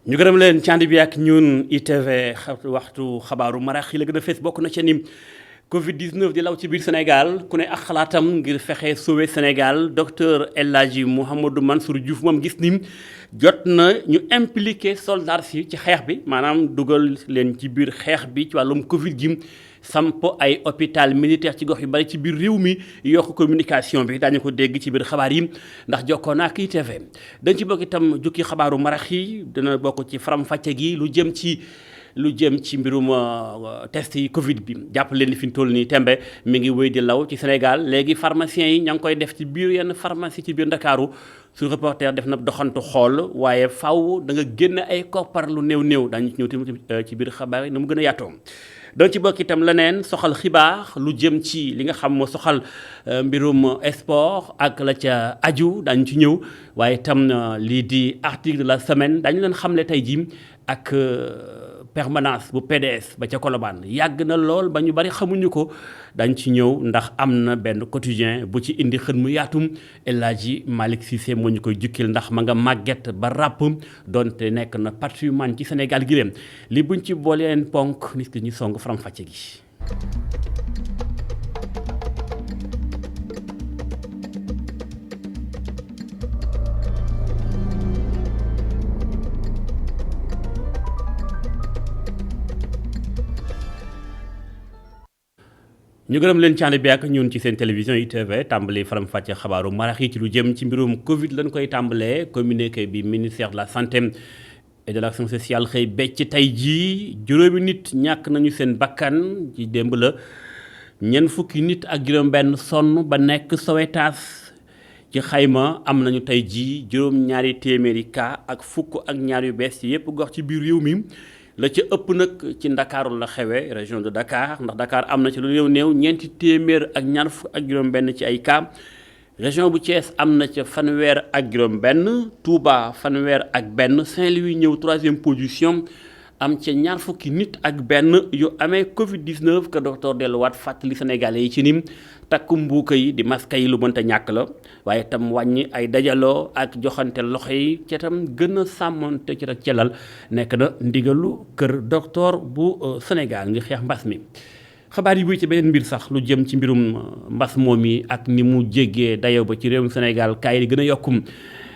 ñu gërëm leen ci ànd bi ak ñun ITV waxtu xabaaru marax yi la gën a fees bokk na ca ni Covid 19 di law ci biir Sénégal ku ne ak xalaatam ngir fexe sauver Sénégal docteur El Hadji Mouhamadou Mansour Diouf moom gis ni jot na ñu impliqué soldats yi ci xeex bi maanaam dugal leen ci biir xeex bi ci wàllum Covid gi. samp ay hôpital militaire ci gox yu bari ci biir réew mi yokk communication bi daañu ko dégg ci biir xabaar yi ndax jokkoo naa ak ITV dañ ci bokk itam jukki xabaaru marax yi dina bokk ci faram-fàcce gi lu jëm ci mbirum test yi Covid bi jàpp leen ni fi ñu toll nii tembe mi ngi wéy di law ci Sénégal léegi pharmaciens yi ña ngi koy def ci biir yenn pharmacie ci biir Ndakaaru su reporter def na doxantu xool waaye faw da nga génn ay koppar lu néew daañu ci ñëw tamit ci biir xabaar yi na mu gën a yaatoo. doon ci bokk itam leneen soxal xibaar lu jëm ci li nga xam moo soxal mbirum sport ak la ca aju daañu ci ñëw waaye itam lii di article de la semaine dañu leen xamle tey jii ak permanence bu PDS ba ca Colobane yàgg na lool ba ñu bari xamuñu ko dañ ci ñëw ndax am na benn quotidien bu ci indi xën mu yaatum El Hadji Malick Cissé moo ñu koy jukkil ndax ma nga màgget ba ràpp donte nekk na patrimoine ci Sénégal gi leen li buñ ci booleen ponk nit ki ñu song faram-fàcce gi. ñu gërëm leen ci ànd bi ak ñun ci seen télévision ITV tàmbali faram-fàcce xabaaru marax yi ci lu jëm ci mbirum Covid lañ koy tàmbalee communiqué bi ministère de la santé et de l'action sociale xëy becc tey jii juróomi nit ñàkk nañu seen bakkan ci démb la ñeent fukki nit ak juróom-benn sonn ba nekk Sowétas ci xayma am nañu tey jii juróom-ñaari téeméeri cas ak fukk ak ñaar yu bees yi yépp gox ci biir réew mi. la ca ëpp nag ci Ndakaaru la xewe région de Dakar ndax Dakar am na ci lu néew ñeenti téeméer ak ñaar fukk ak juróom-benn ci ay cas région bu Thiès am na ca fanweer ak juróom-benn Touba fanweer ak benn Saint-Louis ñëw 3e position am ca ñaar fukki nit ak benn yu amee Covid 19 que docteur delluwaat fàttali Sénégalais yi ci nim takku mbuuka yi di masque yi lu mënta ñàkk la waaye tam wàññi ay dajaloo ak joxante loxo yi ca tam gën a sàmmante ci rek celal nekk na ndigalu kër docteur bu Sénégal ngi xeex mbas mi. xabaar yi buy ci beneen mbir sax lu jëm ci mbirum mbas moom yi ak ni mu jéggee dayoo ba ci réewum Sénégal kaay yi gën a yokkum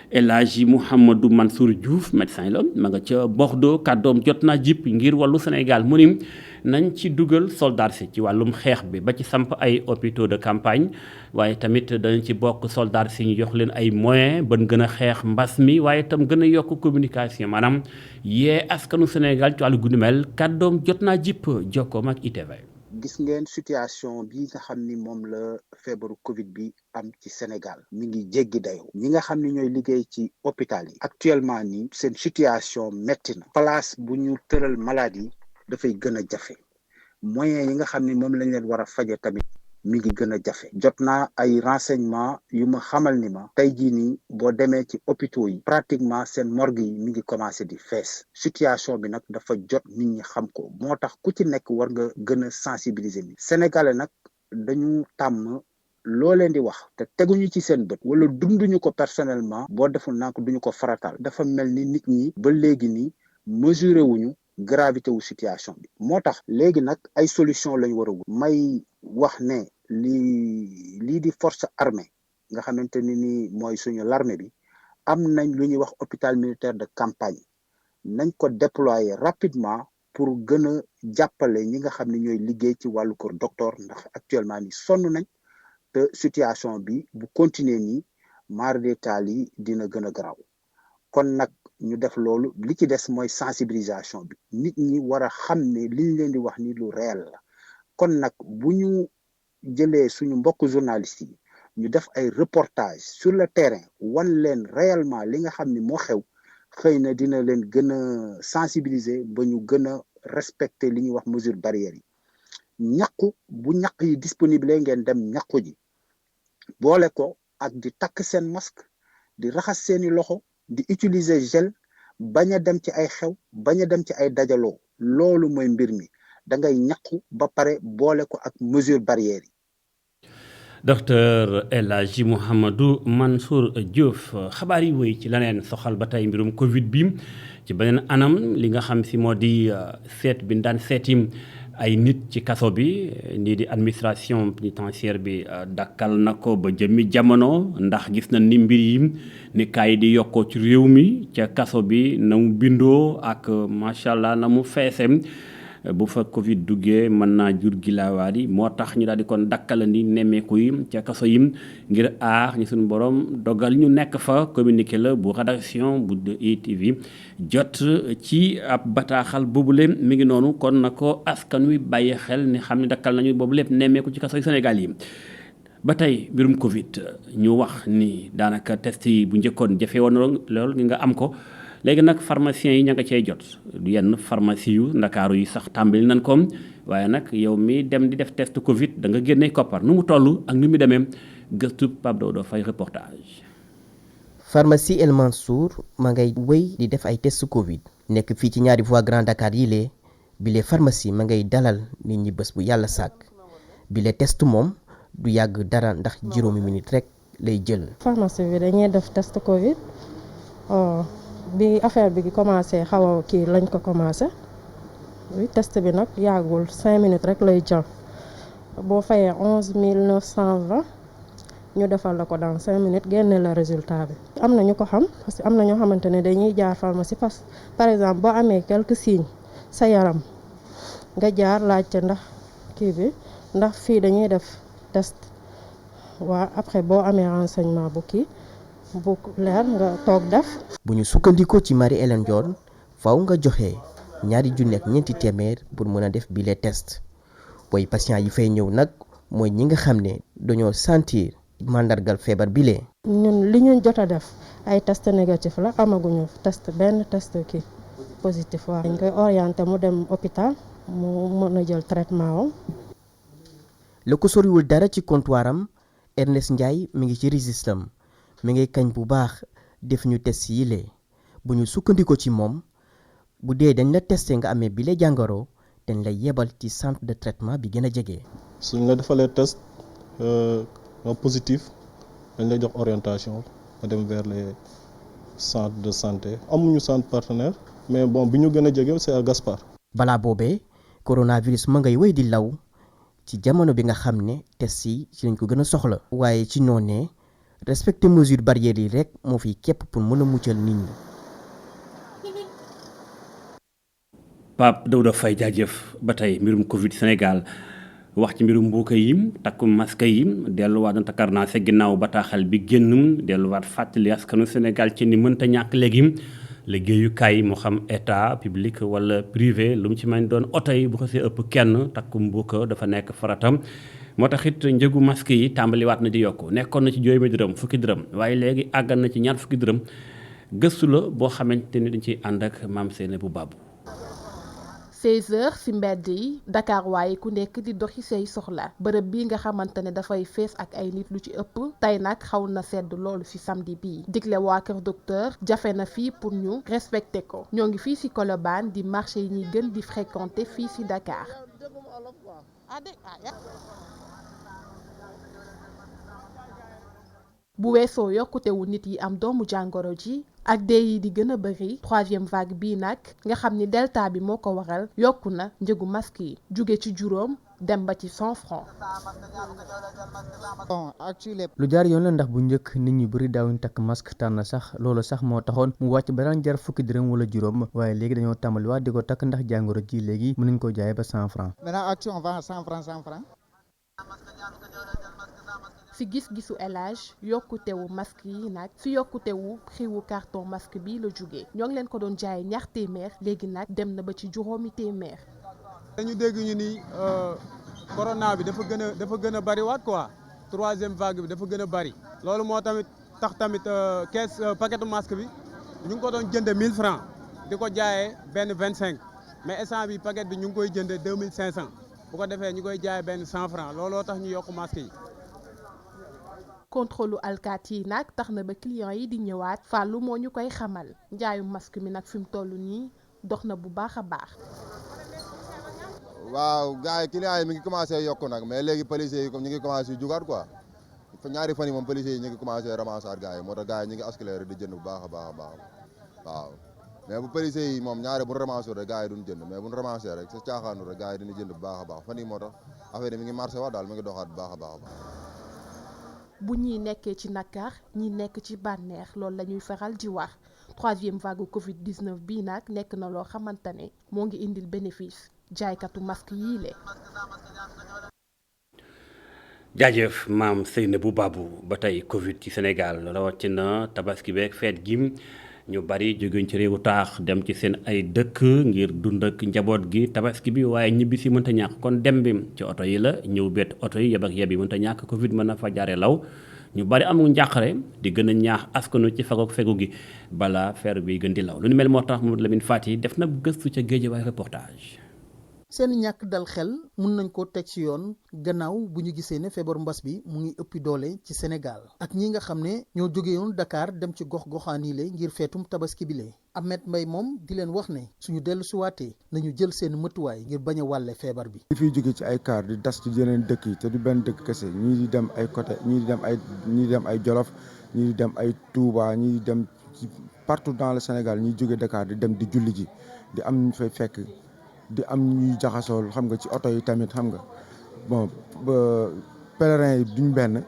El Hadji Mouhamadou Mansour Diouf médecin la ma nga ca Bordeaux kàddoom jot naa jip ngir wàllu Sénégal mu ni nañ ci dugal soldats si ci wàllum xeex bi ba ci samp ay hôpitaux de campagne waaye tamit danañ ci bokk soldats si ñu jox leen ay moyens ban gën a xeex mbas mi waaye itam gën a yokk communication maanaam yee askanu Sénégal ci wàllu gu mel kàddoom jot naa jip jokkoom ak ITV. gis ngeen situation bi nga xam ni moom la feebaru Covid bi am ci Sénégal mi ngi jéggi dayoo ñi nga xam ni ñooy liggéey ci hôpital yi actuellement nii seen situation metti na place bu ñu tëral malade yi dafay gën a jafe moyens yi nga xam ni moom lañ leen war a faje tamit mi ngi gën a jafe jot naa ay renseignements yu ma xamal ni ma tey jii nii boo demee ci hôpitaux yi pratiquement seen morgue yi mi ngi commencé di fees situation bi nag dafa jot nit ñi xam ko moo tax ku ci nekk war nga gën a sensibiliser ni Sénégalais nag dañu tàmm loo leen di wax te teguñu ci seen bët wala dunduñu ko personnellement boo deful naa ko duñu ko faratal dafa mel ni nit ñi ba léegi nii mesuré wuñu gravité wu situation bi moo tax léegi nag ay solution lañ war a wut may wax ne lii di force armée nga xamante ni mooy suñu l'armée bi am nañ lu ñuy wax hôpital militaire de campagne nañ ko déployer rapidement pour gën a jàppale ñi nga xam ne ñooy liggéey ci wàllu kër docteur ndax actuellement ni sonn nañ te situation bi bu continuer nii mare d'état yi dina gën a garaaw kon nag ñu def loolu li ci des mooy sensibilisation bi nit ñi war a xam ne liñ leen di wax ni lu réel la kon nag bu ñu jëlee suñu mbokk journalistes yi ñu def ay reportage sur le terrain wan leen réellement li nga xam ni moo xew xëy na dina leen gën a sensibiliser ba ñu gën a respecter li ñuy wax mesure barrières yi ñàkku bu ñàkk yi disponible ngeen dem ñàkku ji boole ko ak di takk seen masque di raxas seeni loxo di utiliser gel bañ a dem ci ay xew bañ a dem ci ay dajaloo loolu mooy mbir mi da ngay ñàkku ba pare boole ko ak mesure barrières yi. docteur El Hadji Mouhamadou Mansour Diouf xabaar yi wéy ci leneen soxal ba tey mbirum Covid bi ci beneen anam li nga xam si moo di seet bi daan seeti ay nit ci kaso bi nii di administration pénitentiaire bi dakkal na ko ba jëmmi jamono ndax gis na ni mbir yi ni kaay di yokkoo ci réew mi ca kaso bi na mu bindoo ak macha allah na mu feesem bu fa Covid duggee mën naa jur gilaawaar yi moo tax ñu daal di kon dakkalandi nemmeeku yi ca kaso yi ngir aar ñu suñu borom dogal ñu nekk fa communiqué la bu rédaction bu ITV jot ci ab bataaxal boobule mi ngi noonu kon na ko askan wi bàyyi xel ni xam ne dakkal nañu boobu lépp nemmeeku ci kaso yi Sénégal yi. ba tey mbirum Covid ñu wax ni daanaka test yi bu njëkkoon jafe woon lool nga am ko. léegi nag pharmaciens yi ña nga cey jot yenn pharmacie yu ndakaaru yi sax tàmbali nañ ko waaye nag yow mi dem di def test Covid da nga génne koppar nu mu toll ak nu mu demee gëstu Pape Dodo Faye reportage. pharmacie El Mansour ma ngay wéy di def ay test Covid nekk fii ci ñaari voies Grand Dakar yi lee bile pharmacie ma ngay dalal nit ñi bés bu yàlla sàkk bile test moom du yàgg dara ndax juróomi minute rek lay jël. pharmacie bi dañuy def test Covid. bi affaire bi commencé xaw a kii lañ ko commencé oui test bi nag yàggul 5 minutes rek lay jël boo fayee 11 920 ñu defal la ko dans 5 minutes génne la résultat bi. am na ñu ko xam parce que am na ñoo xamante ne dañuy jaar pharmacie parce que par exemple boo amee quelques signes sa yaram nga jaar laajte ndax kii bi ndax fii dañuy def test waa après boo amee renseignement bu kii. bu leer nga toog def. bu ñu sukkandikoo ci Marie-Hélène Dione faw nga joxe ñaari junni ak ñeenti téeméer pour mën a def bile test booy patient yi fay ñëw nag mooy ñi nga xam ne dañoo sentir mandargal feebar bile. ñun li ñu jot a def ay test négatif la amaguñu benn test kii positif waaw. dañ koy orienté mu dem hôpital mu mën a jël traitement am. la ko soriwul dara ci comptoir am Ernest Ndiaye mi ngi ci registre am mi ngay kañ bu baax def ñu test yi lee bu ñu sukkandikoo ci moom bu dee dañ la testé nga amee bile jàngoro dañ lay yebal ci centre de traitement bi gën a jege. suñ la defalee test nga positif dañ lay jox orientation nga dem vers les centres de santé amuñu centre partenaire mais bon bi ñu gën a jege c'est à Gaspard. balaa boobee coronavirus ma ngay wéy di law ci jamono bi nga xam ne test yi ci lañ ko gën a soxla. waaye ci noonee respecter mesures barrières yi rek moo fi képp pour mën a muccal nit ñi. Pape Daouda Faye jaajëf ba tey mbirum Covid Sénégal wax ci mbirum mbuuka yi takkum masque yi delluwaat na takkar naa sa ginnaaw bataaxal bi génn delluwaat fàttali askanu Sénégal ci ni mënta ñàkk léegi liggéeyukaay moo xam état public wala privé lu mu ci mën doon oto yi bu ko see ëpp kenn takkum mbuuka dafa nekk faratam. moo tax it njëgu masque yi tàmbaliwaat na di yokku nekkoon na ci juróomi dërëm fukki dërëm waaye léegi àggal na ci ñaar fukki dërëm gëstu la boo xamante ni dañ ciy ànd ak maam Seyna bu Babou. 16h ci mbedd yi Dakar waaye ku nekk di doxi say soxla bërëb bii nga xamante ne dafay fees ak ay nit lu ci ëpp tey nag xaw na sedd loolu ci samedi bii digle waa Kër Docteur jafe na fii pour ñu respecter ko ñoo ngi fii ci Colobane di marché yi ñuy gën di fréquenter fii ci Dakar. bu weesoo yokkutewu nit yi am doomu jàngoro ji ak dee yi di gën a bëri troisième vague bii nag nga xam ni delta bi moo ko waral yokku na njëgu masque yi jóge ci juróom dem ba ci 100 francs. lu jaar yoon la ndax bu njëkk nit ñi bëri daawuñ takk masque tànn sax loolu sax moo taxoon mu wàcc ba daan jar fukki dërëm wala juróom waaye léegi dañoo tàmbaliwaat di ko takk ndax jàngoro ji léegi mën nañ ko jaayee ba 100 francs. maintenant action on vend 100 francs 100 francs. ci gis-gisu élage yokkutewu masque yi nag ci yokkutewu xiwu carton masque bi la jógee ñoo ngi leen ko doon jaay ñaar téeméer léegi nag dem na ba ci juróomi téeméer. dañu dégg ñu ni corona bi dafa gën a bariwaat quoi troisième vague bi dafa gën a bari loolu moo tax tamit kees paquetu masque bi ñu ngi ko doon jënde 1000 francs di ko jaayee benn 25 mais instant bi paquet bi ñu ngi koy jënde 2500 bu ko defee ñu koy jaayee benn 100 francs looloo tax ñu yokk masque yi. contrôle alkaat yi nag tax na ba client yi di ñëwaat fàllu moo ñu koy xamal njaayu masque mi nag fi mu toll nii dox na bu baax a baax. waaw gars yi client yi mi ngi commencé yokku nag mais léegi policiers yi comme ñu ngi commencé jugaat quoi ñaari fan yi moom policiers yi ñu ngi commencé ramasser gars yi moo tax gars yi ñu ngi accéléré di jënd bu baax a baax a baax waaw mais bu policiers yi moom ñaare bu ñu ramassé rek gars yi duñ jënd mais bu ñu ramassé rek sa caaxaanu rek gars yi dina jënd bu baax a baax fan yii moo tax affaire yi mi ngi marché waat daal mi ngi doxaat bu baax a baax. bu ñuy nekkee ci nakar ñi nekk ci bànneex loolu la ñuy faral di wax troisième vague Covid 19 bii nag nekk na loo xamante ne moo ngi indil bénéfice jaaykatu masque yii le. jaajëf maam Seynabou Babou ba tey Covid ci Sénégal rawatina tabaski beeg feet gi ñu bari jógeñ ci réewu taax dem ci seen ay dëkk ngir dund ak njaboot gi tabaski bi waaye ñibbi si mënta ñàkk kon dem bi ci oto yi la ñëw bett oto yi yeb ak yeb yi mënta ñàkk Covid mën na fa jaare law ñu bari amul njàqare di gën a ñaax askanu ci fagook fegu gi balaa feer bi gën di law lu ni mel moo tax Mamadou Lamine Fati def na gëstu ca Guédiawaye reportage. seen ñàkk dal xel mun nañ ko teg ci yoon gannaaw bu ñu gisee ne feebaru mbas bi mu ngi ëppi doole ci Sénégal ak ñi nga xam ne ñoo jóge yoon Dakar dem ci gox-goxaan yi le ngir feetum tabaski bi le Ahmed Mbaye moom di leen wax ne suñu dellu siwaatee nañu jël seen mëtuwaay ngir bañ a wàlle feebar bi. li fiy jóge ci ay car di das ci yeneen dëkk yi te du benn dëkk kese ñii di dem ay côté ñii di dem ay Jolof ñii di dem ay Touba ñii di dem partout dans le Sénégal ñiy jóge Dakar di dem di julli ji di am ñu fay fekk. di am ñuy jaxasool xam nga ci oto yi tamit xam nga bon pèlerin yi duñ benn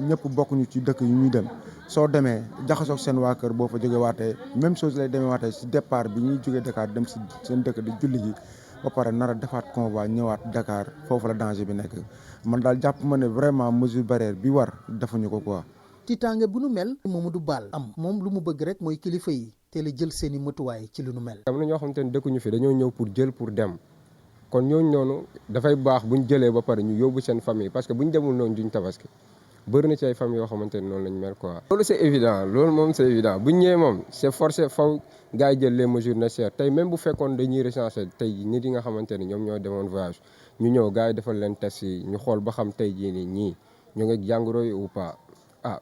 ñëpp bokkuñu ci dëkk yu ñuy dem soo demee jaxasoog seen waa kër boo fa jóge waatee même chose lay demee waatee si départ bi ñuy jóge Dakar dem si seen dëkk di julli ji ba pare nar a defaat convoi ñëwaat Dakar foofu la danger bi nekk man daal jàpp ma ne vraiment mesure barrière bi war defuñu ko quoi. tiitaange bu nu mel Mamadou Ball am moom lu mu bëgg rek mooy kilifa yi teel a jël seeni mëtuwaay ci lu nu mel. am na ñoo xamante ne dëkkuñu fi dañoo ñëw pour jël pour dem kon ñooñu noonu dafay baax bu ñu jëlee ba pare ñu yóbbu seen famille parce que bu ñu demul noonu duñ tabaski bëri na ci ay famille yoo xamante ne noonu lañ mel quoi. loolu c'est évident loolu moom c'est évident bu ñu ñëwee moom c'est forcé faw gars yi jël les mesures nécessaires tey même bu fekkoon dañuy recenser tey nit yi nga xamante ne ñoom ñoo demoon voyage ñu ñëw gars yi defal leen test yi ñu xool ba xam tey jii nii ñii ñu ngi jàngoro yi ou pas.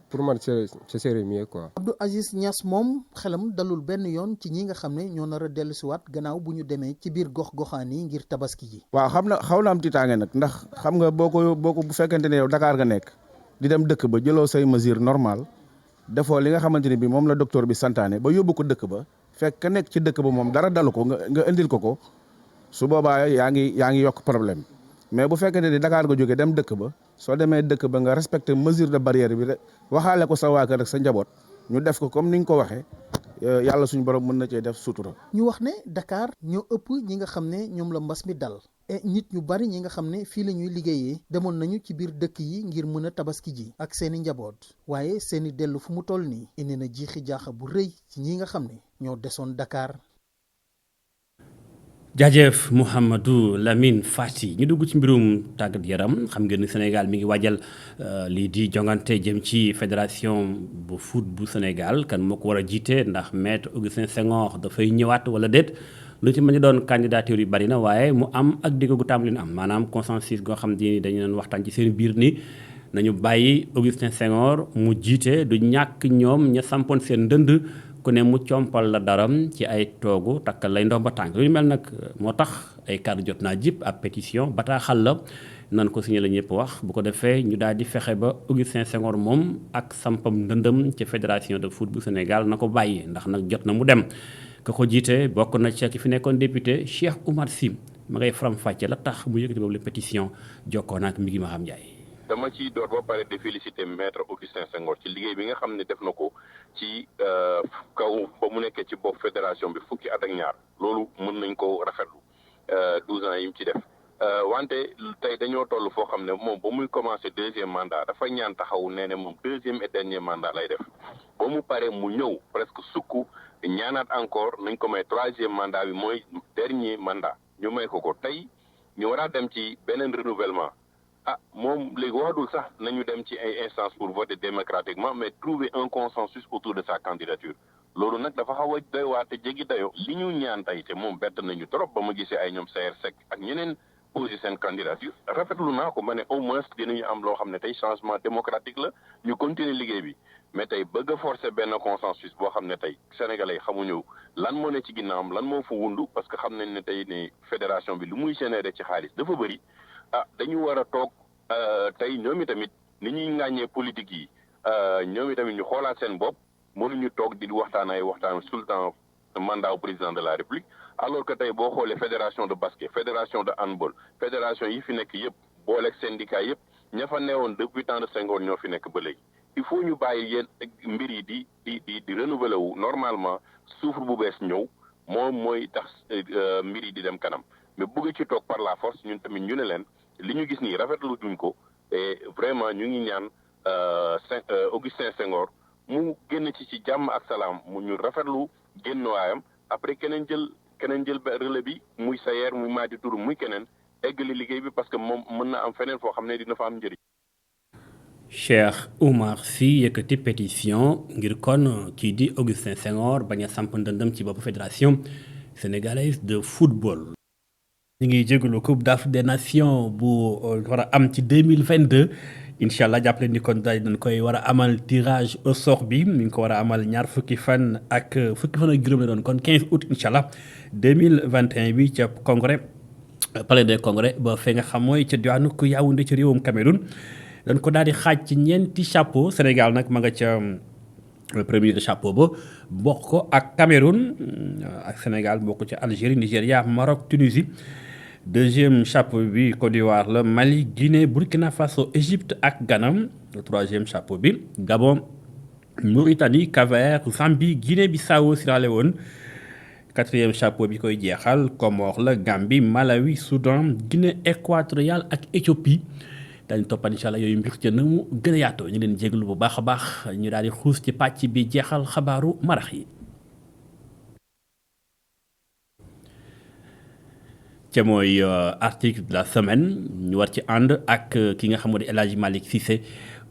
pour man c'est mieux quoi. Abdou Aziz Niass moom xelam dalul benn yoon ci ñi nga xam ne ñoo nar a dellusiwaat gannaaw bu ñu demee ci biir gox-goxaan yi ngir tabaski ji. waaw xaw na am tiitaange nag ndax xam nga boo ko bu fekkente ne yow Dakar nga nekk di dem dëkk ba jëloo say mesure normale defoo li nga xamante ne bi moom la docteur bi santaane ba yóbbu ko dëkk ba fekk ka nekk ci dëkk ba moom dara dalu ko nga indil ko su boobaa yaa ngi yokk problème mais bu fekkente ne Dakar nga jógee dem dëkk ba. soo demee dëkk ba nga respecté mesure de barrière bi rek waxaale ko sa waa kër ak sa njaboot ñu def ko comme ni nga ko waxee yàlla suñu borom mën na cee def sutura. ñu wax ne Dakar ñoo ëpp ñi nga xam ne ñoom la mbas mi dal nit ñu bari ñi nga xam ne fii la ñuy liggéeyee demoon nañu ci biir dëkk yi ngir mën a tabaski ji ak seeni njaboot waaye seeni dellu fu mu toll nii indi na jiixi jaaxa bu rëy ci ñi nga xam ne ñoo desoon Dakar. jaajëf Mouhamadou Lamine Fati ñu dugg ci mbirum tàggat yaram xam ngeen ni Sénégal mi ngi waajal lii di jongante jëm ci fédération bu foot bu Sénégal kan moo ko war a jiite ndax maître Augustin Senghor dafay ñëwaat wala déet lu ci mën a doon candidature yu bari na waaye mu am ak digg gu tàmbali na am maanaam consensus goo xam ni dañu doon waxtaan ci seen biir ni nañu bàyyi Augustin Senghor mu jiite du ñàkk ñoom ña sampoon seen ndënd. ku ne mu compal la daram ci ay toogu takkal lay ndomba tànk lu mel nag moo tax ay kàddu jot naa jip ab pétition bataaxal la nan ko signé la ñëpp wax bu ko defee ñu daal di fexe ba Augustin Senghor moom ak sampam ndëndëm ci fédération de foot bu Sénégal na ko bàyyi ndax nag jot na mu dem ka ko jiite bokk na ci ki fi nekkoon député Cheikh Oumar Sy ma ngay faram-fàcce la tax mu yëkkati boobu la pétition jokkoo naak mi ngi ma xam Ndiaye. dama ciy door ba pare de féliciter maître Augustin Senghor ci liggéey bi nga xam ne def na ko ci kaw ba mu nekkee ci bopp fédération bi fukki at ak ñaar loolu mën nañ ko rafetlu 12 ans yi mu ci def wante tey dañoo toll foo xam ne moom ba muy commencé deuxième mandat dafa ñaan taxaw nee ne moom deuxième et dernier mandat lay def ba mu pare mu ñëw presque sukk ñaanaat encore nañ ko may troisième mandat bi mooy dernier mandat ñu may ko tey ñu war a dem ci beneen renouvellement. moom léegi waxatul sax nañu dem ci ay instances pour voter démocratiquement mais trouver un consensus autour de sa candidature loolu nag dafa xaw a doy waar te jéggi dayoo li ñu ñaan tey te moom bett nañu trop ba ma gisee ay ñoom Saër Seck ak ñeneen posé seen candidature rafetlu naa ko ma ne au moins dinañu am loo xam ne tey changement démocratique la ñu continuer liggéey bi mais tey bëgg a forcer benn consensus boo xam ne tey sénégalais xamuñu lan moo ne ci ginnaawam lan moo fa wundu parce que xam nañ ne tey ne fédération bi lu muy générer ci xaalis dafa bëri. dañu war a toog tey ñoom itamit ni ñuy ŋàññee politique yi ñoom itamit ñu xoolaat seen bopp mënuñu toog di waxtaan ay waxtaan tout le temps mandat au président de la République alors que tey boo xoolee fédération de basket fédération de handball fédération yi fi nekk yëpp booleeg syndicat yëpp ña fa newoon depuis temps de Senghor ñoo fi nekk ba léegi il faut ñu bàyyi yéen mbir yi di renouveler wu normalement souffle bu bees ñëw moom mooy tax mbir yi di dem kanam mais bëgg ci toog par la force ñun tamit ñu ne leen li ñu gis nii rafetlu duñ ko et vraiment ñu ngi ñaan Augustin Senghor mu génn ci jàmm ak salaam mu ñu rafetlu génn waayam après keneen jël relais bi muy Sayer muy Madi Touré muy keneen eggali liggéey bi parce que moom mën na am feneen foo xam ne dina fa am njëriñ. Cheikh Oumar Sy yëkkati pétition ngir kon kii di Augustin Senghor bañ a samp ndëndëm ci bopp fédération sénégalaise de football. ñu ngi jégalu Coupe d'Afrique des Nations bu war a am ci 2022 incha allah jàppale ni kon dañ koy war a amal tirage au sort bi mi ngi ko war a amal ñaar fukki fan ak juróom la doon kon 15 août incha allah 2021 bi ca congrès palais des congrès ba fee nga xam mooy ca diwaanu ku Yaoundé ci réewum Cameroun dañ ko daal di xaaj ci ñeenti chapeau Sénégal nag ma nga ca premier chapeau ba bokk ko ak Cameroun ak Sénégal bokk ca Algérie Nigéria Maroc Tunisie. Deuxième chapeau bi Côte d'Ivoire la Mali Guinée Burkina Faso Égypte ak Ghana. Le troisième chapeau bi Gabon Mauritanie Cap-Vert Zambie Guinée-Bissau Sierra Leone. Quatrième chapeau bi koy jeexal Comores la Gambie Malawi Soudan Guinée équatoriale ak Éthiopie. dañu toppal incha allah yooyu mbir ca na mu gën a yaatoo ñu leen jégalu bu baax a baax ñu daal di xuus ci pàcc bi jeexal xabaaru marax yi. ca mooy article de la semaine ñu war ci ànd ak ki nga xam ne El Hadji Malick Cissé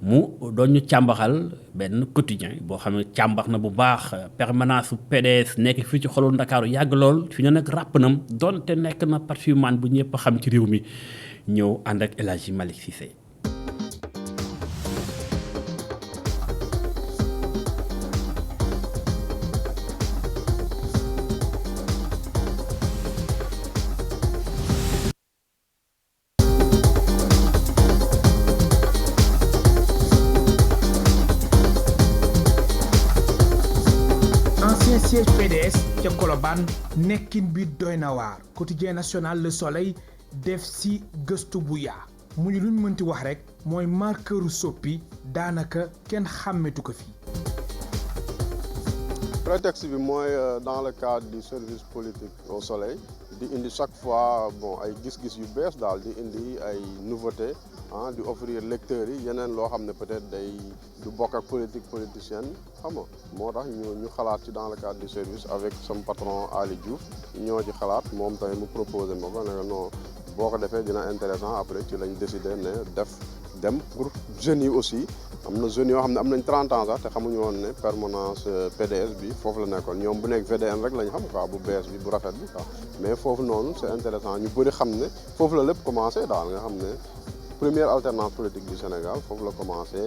mu doon ñu càmbaxal benn quotidien boo xam ne càmbax na bu baax permanence su PDS nekk fii ci xolul Ndakaaru yàgg lool fi ne nag ràpp nam donte nekk na patrimoine bu ñëpp xam ci réew mi ñëw ànd ak El Hadji Malick Cissé. siège PDS ca Colobane nekkin bi doy na waar quotidien national Le Soleil def si gëstu bu yaa mu ñu luñ mënti wax rek mooy marqueuru soppi daanaka kenn xàmmetu ko fi. prétexte bi mooy dans le cadre du service politique au Soleil di indi chaque fois ay gis-gis yu bees daal di indi ay nouveautés di offrir lecteurs yi yeneen loo xam ne peut-être day du bokk ak politique politicienne xam nga moo tax ñu xalaat ci dans le cadre du service avec son patron Ali Diouf ñoo ci xalaat moom tamit mu proposé ma ko ne non boo ko defee dina intéressant après ci lañ décidé ne dem pour jeunes yi aussi am na jeunes yoo xam ne am nañ 30 ans sax te xamuñu woon ne permanence PDS bi foofu la nekkoon ñoom bu nekk VDN rek lañ xam quoi bu bees bi bu rafet bi quoi mais foofu noonu c'est intéressant ñu bëri xam ne foofu la lépp commencé daal nga xam ne première alternance politique du Sénégal foofu la commencé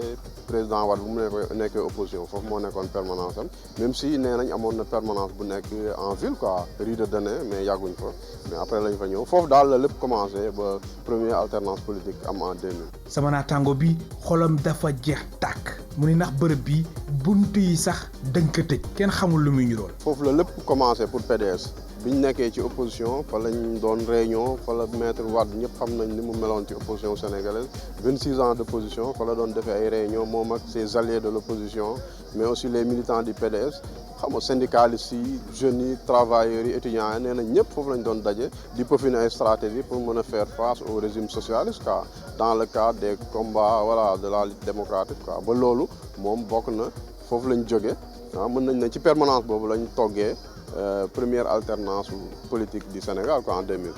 président Wade bu mu nekkee opposition foofu moo nekkoon permanence am même si nee nañ amoon na permanence bu nekk en ville quoi rue de Dené mais yàgguñ fa mais après lañ fa ñëw foofu daal la lépp commencé ba première alternance politique am en 2000. sama naataango bi xolam dafa jeex tàkk mu ni ndax bërëb bi bunt yi sax dañ ko tëj kenn xamul lu muy ñu doon. foofu la lépp commencé pour PDS. bi ñu nekkee ci opposition fa lañ doon réunion fa la maître Wade ñëpp xam nañ ni mu meloon ci opposition sénégalaise 26 ans d'opposition fa la doon defee ay réunion moom ak ses alliés de l'opposition mais aussi les militants du PDS xam nga syndicalistes yi jeunes yi travailleurs yi étudiants yi nee nañ ñëpp foofu lañ doon daje di peaufiner ay stratégie pour mën a faire face au régime socialiste quoi dans le cadre des combats voilà de la lutte démocratique quoi ba loolu moom bokk na foofu lañ jóge mën nañ ne ci permanence boobu lañ toggee première alternance politique du Sénégal quoi en 2000.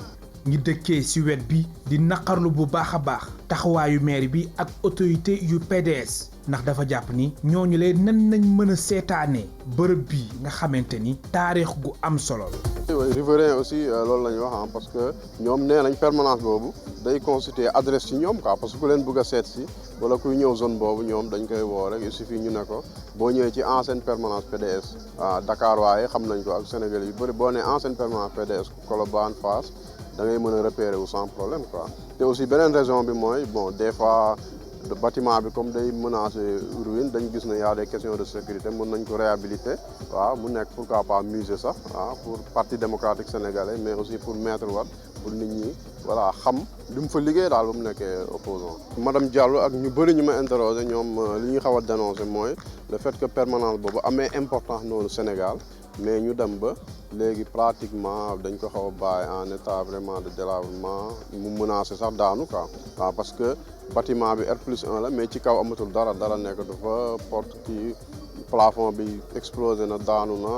ñi dëkkee ci wet bi di naqarlu bu baax a baax taxawaayu maire bi ak autorité yu PDS ndax dafa jàpp ni ñooñu leen nan nañ mën a seetaanee bërëb bi nga xamante ni taarix gu am solo la. riverain aussi loolu la ñu wax parce que ñoom nee nañ permanence boobu day constituer adresse ci ñoom quoi parce que ku leen bëgg a seet si wala kuy ñëw zone boobu ñoom dañ koy woo rek il suffit ñu ne ko boo ñëwee ci ancienne permanence PDS Dakar waaye xam nañ ko ak Sénégal yu bëri boo nee ancienne permanence PDS Colobane Fass da ngay mën a repérer wu sans problème quoi te aussi beneen raison bi mooy des fois bâtiment bi comme day menacer ruine dañ gis ne y a des questions de sécurité mën nañ ko réhabiliter waaw mu nekk pourquoi pas musée sax pour parti démocratique sénégalais mais aussi pour Maître Wade pour nit ñi voilà xam li mu fa liggéey daal ba mu nekkee opposant madame Diallo ak ñu bëri ñu ma interroger ñoom li ñuy xaw a dénoncer mooy le fait que permanence boobu amee importance noonu Sénégal mais ñu dem ba léegi pratiquement dañ ko xaw a bàyyi en état vraiment de délabrement mu menacé sax daanu quoi waaw parce que bâtiment bi R+1 la mais ci kaw amatul dara nekk dafa porte kii plafond bi explosé na daanu na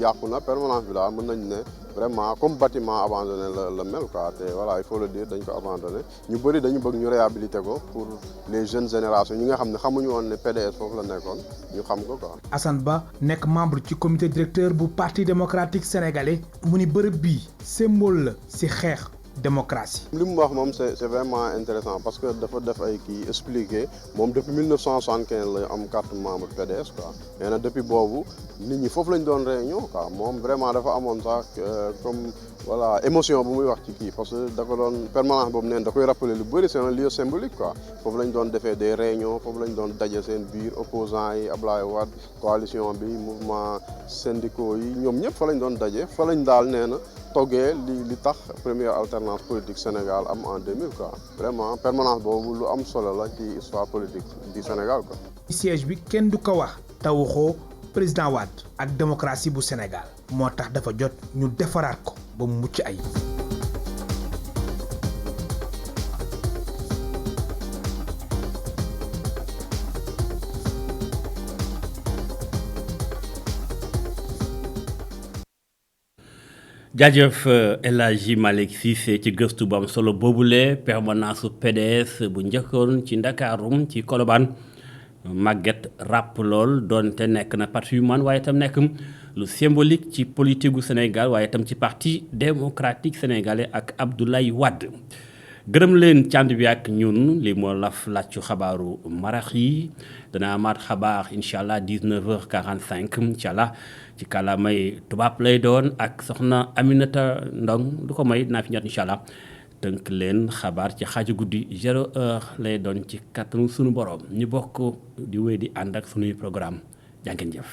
yàqu na permanence bi daal mën nañ ne vraiment comme bâtiment abandonné la mel quoi te voilà il faut le dire dañ ko abandonné ñu bëri dañu bëgg ñu réhabiliter ko pour les jeunes générations ñi nga xam ne xamuñu woon ne PDS foofu la nekkoon ñu xam ko quoi. Assane Ba nekk membre ci comité directeur bu parti démocratique sénégalais mu ni bërëb bii symbole la ci xeex démocratie. li mu wax moom c'est vraiment intéressant parce que dafa def ay kii expliquer moom depuis 1975 la am carte membre PDS quoi nee na depuis boobu nit ñi foofu lañ doon réunion quoi moom vraiment dafa amoon sax comme voilà émotion bu muy wax ci kii parce que da ko doon permanence boobu neen da koy rappeler lu bëri c'est un lieu symbolique quoi foofu lañ doon defee des réunions foofu lañ doon daje seen biir opposants yi Ablaye Wade coalition bi mouvement syndicaux yi ñoom ñëpp fa lañ doon daje fa lañ daal nee na toggee li tax première alternance politique Sénégal am en 2000 quoi vraiment permanence boobu lu am solo la ci histoire politique du Sénégal quoi. siège bi kenn du ko wax te waxoo président Wade ak démocratie bu Sénégal moo tax dafa jot ñu defaraat ko ba mu mucc ay jaajëf El Hadji Malick Cissé ci gëstu bu am solo boobule permanence su PDS bu njëkkoon ci Ndakaarum ci Colobane màgget ràpp lool doonte nekk na patrimoine waaye itam nekk lu symbolique ci politique gu Sénégal waaye itam ci parti démocratique sénégalais ak Abdoulaye Wade gërëm leen cànd bi ak ñun li moo laf làccu xabaaru marax yi dana amaat xabaar incha allah 19h45 incha allah ci kàllaamay tubaab lay doon ak soxna Aminata Ndong du ko may dinaa fi ñëwaat incha allah tënk leen xabaar ci xaaju guddi 0h lay doon ci kattanu sunu borom ñu bokk di wéy di ànd ak sunuy programme jaa ngeen jëf